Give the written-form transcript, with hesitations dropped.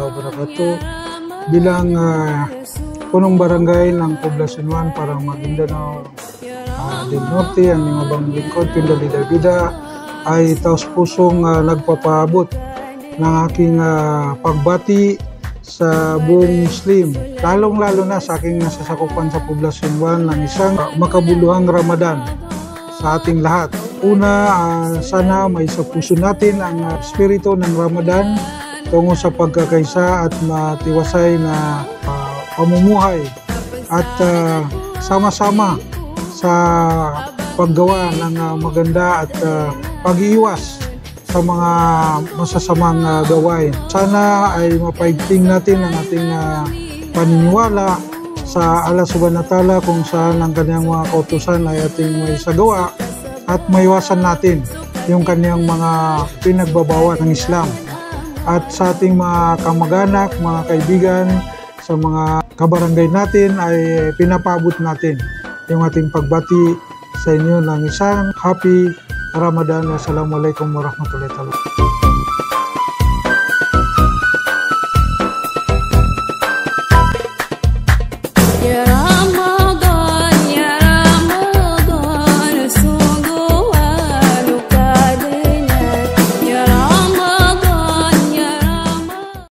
wabarakatuh. Bilang punong barangay ng Poblacion 1 para Maguindanao del Norte, ang mga bang lingkod, Pindalida Bida, ay taos pusong nagpapaabot ng aking pagbati sa buong Muslim, lalong-lalo na sa aking nasasakupan sa Poblacion 1 ng isang makabuluhang Ramadan sa ating lahat. Una, sana may sa puso natin ang espiritu ng Ramadan tungo sa pagkakaisa at matiwasay na pamumuhay at sama-sama sa paggawa ng maganda at pag-iwas sa mga masasamang gawain. Sana ay mapaigting natin ang ating paniniwala sa Allah Subhanahu wa Ta'ala kung saan ang kanyang mga kautusan ay ating may sagawa at maiwasan natin yung kanyang mga pinagbabawal ng Islam. At sa ating mga kamag-anak, mga kaibigan, sa mga kabarangay natin ay pinapabot natin yung ating pagbati sa inyo ng isang happy Ramadan. Wassalamualaikum warahmatullahi wabarakatuh. Yeah.